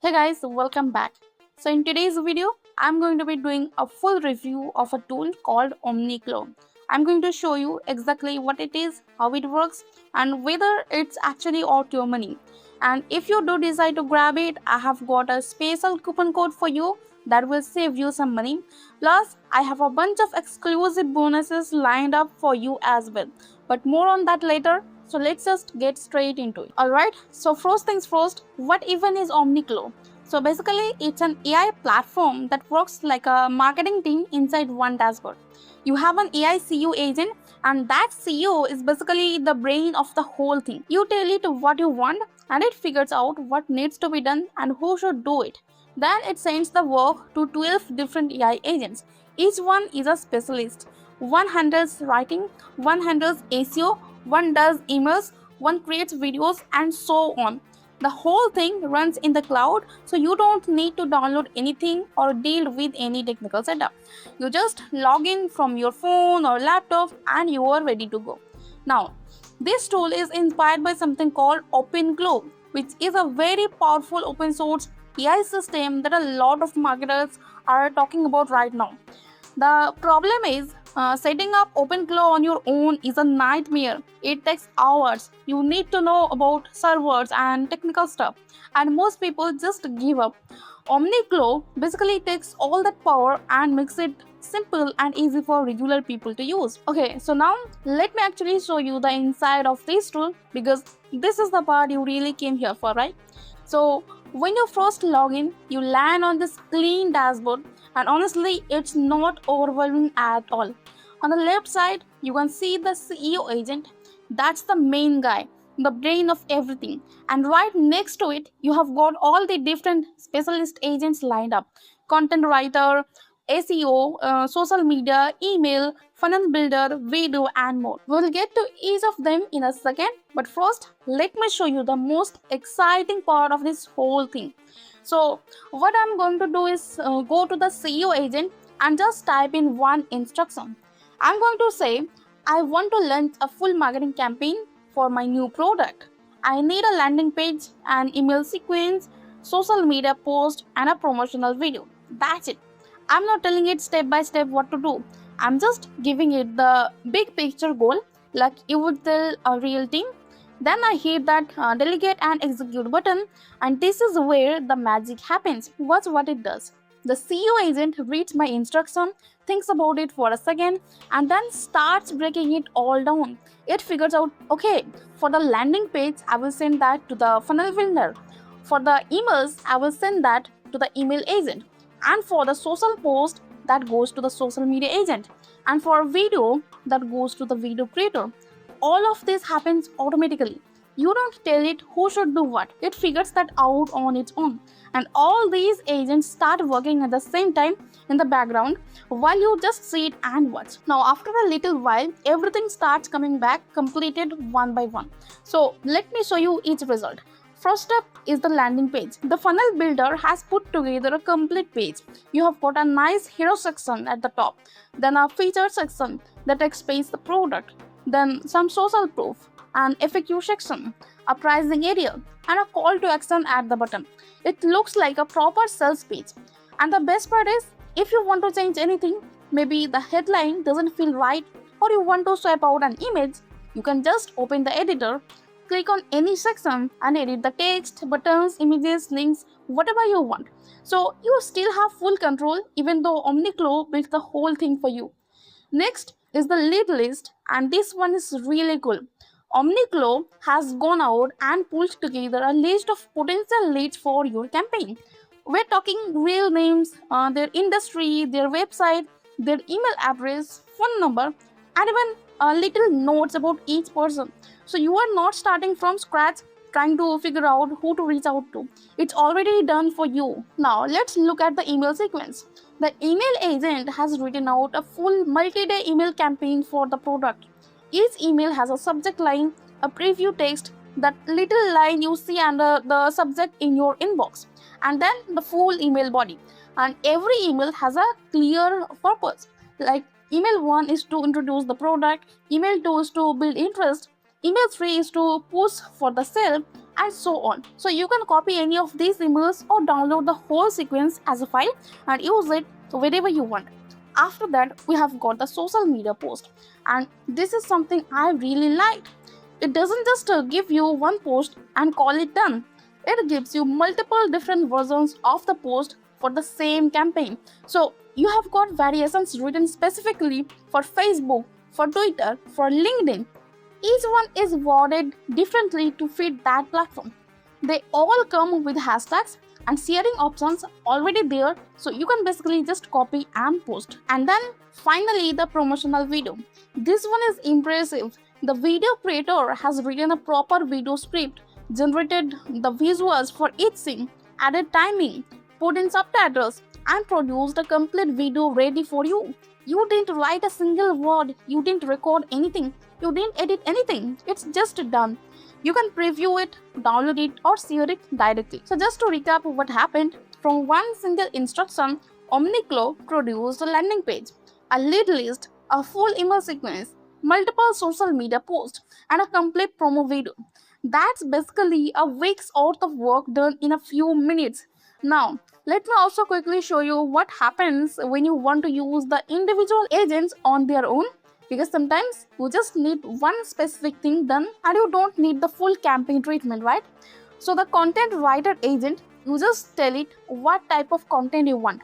Hey guys, welcome back. So in today's video, I'm going to be doing a full review of a tool called OmniClaw. I'm going to show you exactly what it is, how it works, and whether it's actually worth your money. And if you do decide to grab it, I have got a special coupon code for you that will save you some money. Plus, I have a bunch of exclusive bonuses lined up for you as well. But more on that later. So let's just get straight into it. Alright, so first things first, what even is OmniClaw? So basically, it's an AI platform that works like a marketing team inside one dashboard. You have an AI CEO agent, and that CEO is basically the brain of the whole thing. You tell it what you want, and it figures out what needs to be done and who should do it. Then it sends the work to 12 different AI agents. Each one is a specialist. One handles writing, one handles SEO, one does emails, one creates videos, and so on. The whole thing runs in the cloud, so you don't need to download anything or deal with any technical setup. You just log in from your phone or laptop and you are ready to go. Now, this tool is inspired by something called OpenClaw, which is a very powerful open source AI system that a lot of marketers are talking about right now. The problem is setting up OpenClaw on your own is a nightmare. It takes hours. You need to know about servers and technical stuff, and most people just give up. OmniClaw basically takes all that power and makes it simple and easy for regular people to use. Okay, so now let me actually show you the inside of this tool because this is the part you really came here for, right? So when you first log in, you land on this clean dashboard, and honestly, it's not overwhelming at all. On the left side, you can see the CEO agent. That's the main guy, the brain of everything. And right next to it, you have got all the different specialist agents lined up: content writer, SEO, social media, email, funnel builder, video, and more. We'll get to each of them in a second, but first, let me show you the most exciting part of this whole thing. So, what I'm going to do is go to the CEO agent and just type in one instruction. I'm going to say, I want to launch a full marketing campaign for my new product. I need a landing page, an email sequence, social media post, and a promotional video. That's it. I'm not telling it step by step what to do. I'm just giving it the big picture goal like you would tell a real team. Then I hit that delegate and execute button, and this is where the magic happens. Watch what it does. The CEO agent reads my instruction, thinks about it for a second, and then starts breaking it all down. It figures out, okay, for the landing page, I will send that to the funnel builder. For the emails, I will send that to the email agent. And for the social post, that goes to the social media agent. And for video, that goes to the video creator. All of this happens automatically. You don't tell it who should do what, it figures that out on its own. And all these agents start working at the same time in the background while you just sit and watch. Now, after a little while, everything starts coming back completed one by one. So, let me show you each result. First up is the landing page. The funnel builder has put together a complete page. You have got a nice hero section at the top, then a feature section that explains the product, then some social proof, an FAQ section, a pricing area, and a call to action at the bottom. It looks like a proper sales page. And the best part is, if you want to change anything, maybe the headline doesn't feel right, or you want to swap out an image, you can just open the editor, click on any section, and edit the text, buttons, images, links, whatever you want. So you still have full control even though OmniClaw built the whole thing for you. Next is the lead list, and this one is really cool. OmniClaw has gone out and pulled together a list of potential leads for your campaign. We're talking real names, their industry, their website, their email address, phone number, and even little notes about each person. So you are not starting from scratch trying to figure out who to reach out to. It's already done for you. Now let's look at the email sequence. The email agent has written out a full multi-day email campaign for the product. Each email has a subject line, a preview text, that little line you see under the subject in your inbox, and then the full email body. And every email has a clear purpose. Like email 1 is to introduce the product, email 2 is to build interest, email 3 is to push for the sale, and so on. So you can copy any of these emails or download the whole sequence as a file and use it wherever you want. After that, we have got the social media post, and this is something I really liked. It doesn't just give you one post and call it done. It gives you multiple different versions of the post for the same campaign. So you have got variations written specifically for Facebook, for Twitter, for LinkedIn. Each one is worded differently to fit that platform. They all come with hashtags and sharing options already there, so you can basically just copy and post. And then finally, the promotional video. This one is impressive. The video creator has written a proper video script, generated the visuals for each scene, added timing, put in subtitles, and produced a complete video ready for you. You didn't write a single word, you didn't record anything, you didn't edit anything. It's just done. You can preview it, download it, or share it directly. So just to recap what happened, from one single instruction, OmniClaw produced a landing page, a lead list, a full email sequence, multiple social media posts, and a complete promo video. That's basically a week's worth of work done in a few minutes. Now, let me also quickly show you what happens when you want to use the individual agents on their own, because sometimes you just need one specific thing done and you don't need the full campaign treatment, right? So the content writer agent, you just tell it what type of content you want.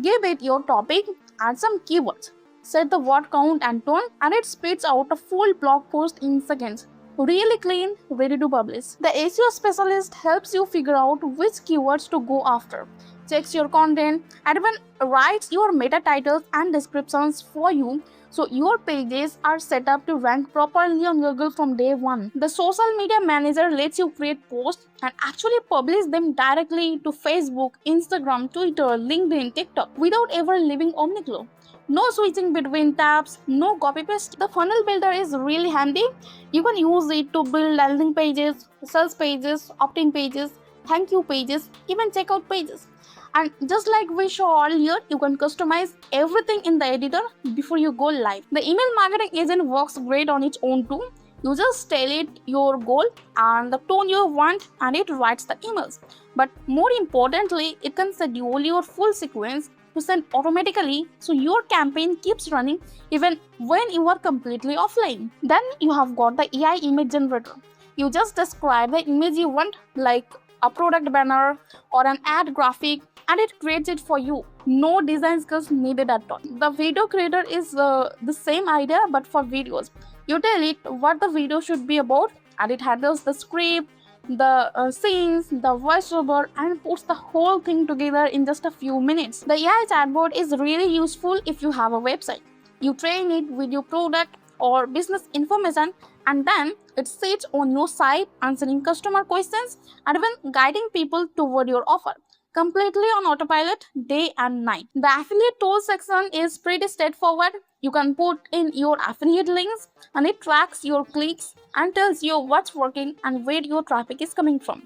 Give it your topic and some keywords. Set the word count and tone, and it spits out a full blog post in seconds. Really clean, ready to publish. The SEO specialist helps you figure out which keywords to go after, checks your content, and even writes your meta titles and descriptions for you, so your pages are set up to rank properly on Google from day one. The social media manager lets you create posts and actually publish them directly to Facebook, Instagram, Twitter, LinkedIn, TikTok without ever leaving OmniClaw. No switching between tabs, no copy paste. The funnel builder is really handy. You can use it to build landing pages, sales pages, opt-in pages, thank you pages, even checkout pages. And just like we saw earlier, you can customize everything in the editor before you go live. The email marketing agent works great on its own too. You just tell it your goal and the tone you want, and it writes the emails. But more importantly, it can schedule your full sequence to send automatically, so your campaign keeps running even when you are completely offline. Then you have got the AI image generator. You just describe the image you want, like a product banner or an ad graphic, and it creates it for you. No design skills needed at all. The video creator is the same idea but for videos. You tell it what the video should be about, and it handles the script, the scenes, the voiceover, and puts the whole thing together in just a few minutes. The AI chatbot is really useful if you have a website. You train it with your product or business information, and then it sits on your site answering customer questions and even guiding people toward your offer, completely on autopilot day and night. The affiliate tools section is pretty straightforward. You can put in your affiliate links, and it tracks your clicks and tells you what's working and where your traffic is coming from.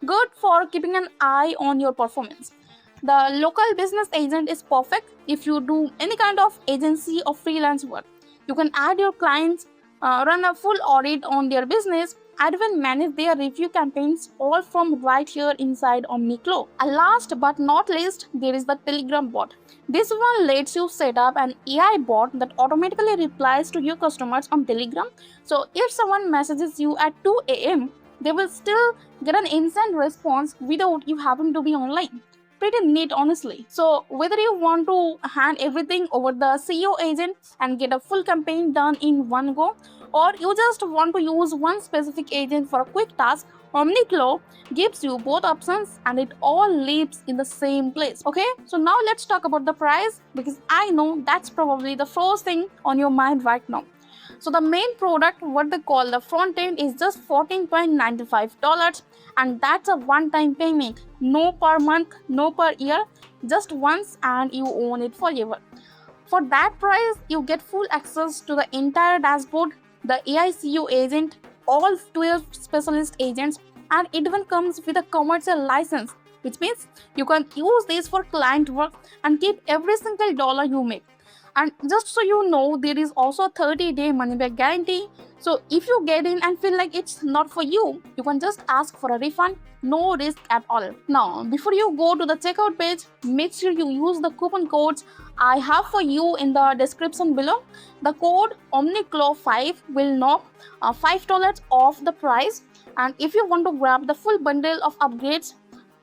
Good for keeping an eye on your performance. The local business agent is perfect if you do any kind of agency or freelance work. You can add your clients, run a full audit on their business, and even manage their review campaigns all from right here inside OmniClaw. And last but not least, there is the Telegram bot. This one lets you set up an AI bot that automatically replies to your customers on Telegram. So if someone messages you at 2 a.m., they will still get an instant response without you having to be online. Pretty neat, honestly. So whether you want to hand everything over the CEO agent and get a full campaign done in one go, or you just want to use one specific agent for a quick task, OmniClaw gives you both options, and it all lives in the same place. Okay, so now let's talk about the price, because I know that's probably the first thing on your mind right now. So the main product, what they call the front end, is just $14.95, and that's a one-time payment. No per month, no per year, just once, and you own it forever. For that price, you get full access to the entire dashboard, the AI CEO agent, all 12 specialist agents, and it even comes with a commercial license, which means you can use this for client work and keep every single dollar you make. And just so you know, there is also a 30-day money back guarantee, So if you get in and feel like it's not for you, you can just ask for a refund, no risk at all. Now, before you go to the checkout page, make sure you use the coupon codes I have for you in the description below. The code OmniClaw5 will knock $5 off the price. And if you want to grab the full bundle of upgrades,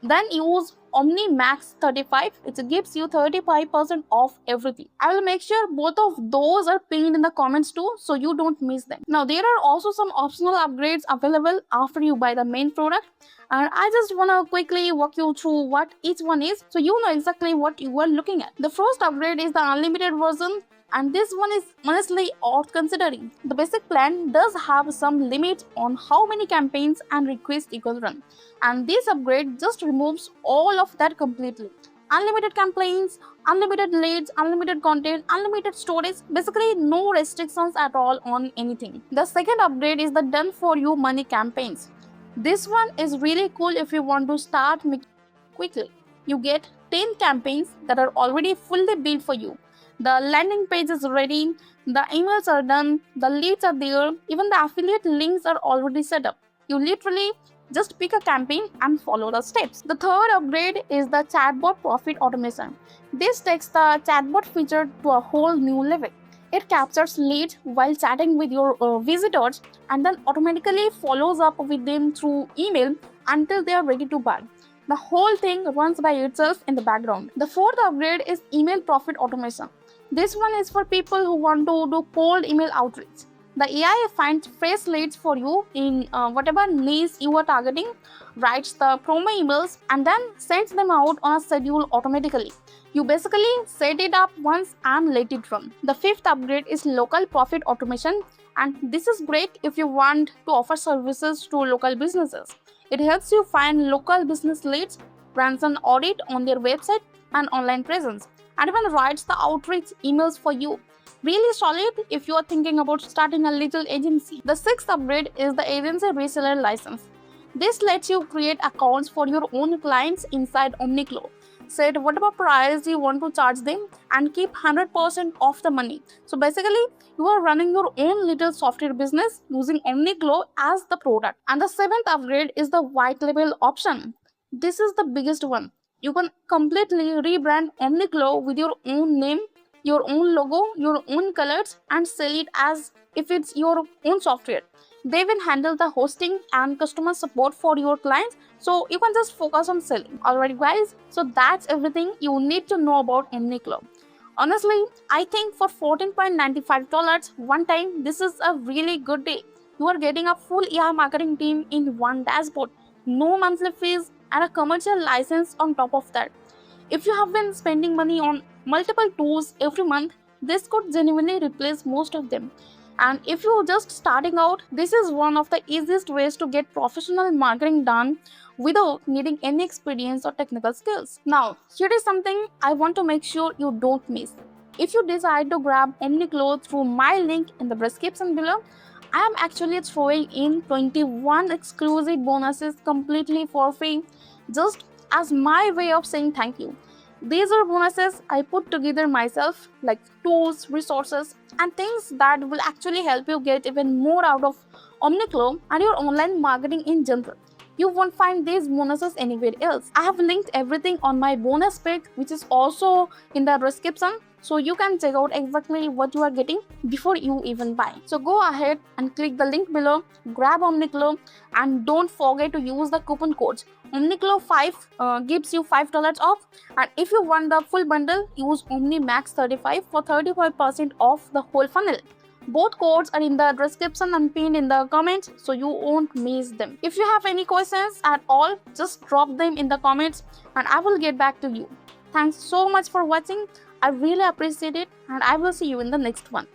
then use OmniMax35. It gives you 35% off everything. I will make sure both of those are pinned in the comments too, so you don't miss them. Now there are also some optional upgrades available after you buy the main product, and I just wanna quickly walk you through what each one is so you know exactly what you are looking at. The first upgrade is the unlimited version, and this one is honestly worth considering. The basic plan does have some limit on how many campaigns and requests you can run, and this upgrade just removes all of that completely. Unlimited campaigns, unlimited leads, unlimited content, unlimited storage, basically no restrictions at all on anything. The second upgrade is the done for you money campaigns. This one is really cool if you want to start making quickly. You get 10 campaigns that are already fully built for you. The landing page is ready, the emails are done, the leads are there, even the affiliate links are already set up. You literally just pick a campaign and follow the steps. The third upgrade is the chatbot profit automation. This takes the chatbot feature to a whole new level. It captures leads while chatting with your visitors and then automatically follows up with them through email until they are ready to buy. The whole thing runs by itself in the background. The fourth upgrade is email profit automation. This one is for people who want to do cold email outreach. The AI finds fresh leads for you in whatever niche you are targeting, writes the promo emails, and then sends them out on a schedule automatically. You basically set it up once and let it run. The fifth upgrade is local profit automation, and this is great if you want to offer services to local businesses. It helps you find local business leads, runs an audit on their website and online presence, and even writes the outreach emails for you. Really solid if you are thinking about starting a little agency. The sixth upgrade is the agency reseller license. This lets you create accounts for your own clients inside OmniClaw. Set whatever price you want to charge them and keep 100% of the money. So basically, you are running your own little software business using OmniClaw as the product. And the seventh upgrade is the white label option. This is the biggest one. You can completely rebrand OmniClaw with your own name, your own logo, your own colors, and sell it as if it's your own software. They will handle the hosting and customer support for your clients, so you can just focus on selling. Alright guys, so that's everything you need to know about OmniClaw. Honestly, I think for $14.95 one time, this is a really good day. You are getting a full AI marketing team in one dashboard, no monthly fees, and a commercial license on top of that. If you have been spending money on multiple tools every month, this could genuinely replace most of them. And if you're just starting out, this is one of the easiest ways to get professional marketing done without needing any experience or technical skills. Now, here is something I want to make sure you don't miss. If you decide to grab OmniClaw through my link in the description below, I am actually throwing in 21 exclusive bonuses completely for free, just as my way of saying thank you. These are bonuses I put together myself, like tools, resources, and things that will actually help you get even more out of OmniClaw and your online marketing in general. You won't find these bonuses anywhere else. I have linked everything on my bonus page, which is also in the description, so you can check out exactly what you are getting before you even buy. So go ahead and click the link below, grab OmniClaw, and don't forget to use the coupon codes. OmniClaw5 gives you $5 off, and if you want the full bundle, use OmniMax35 for 35% off the whole funnel. Both codes are in the description and pinned in the comments, so you won't miss them. If you have any questions at all, just drop them in the comments and I will get back to you. Thanks so much for watching. I really appreciate it, and I will see you in the next one.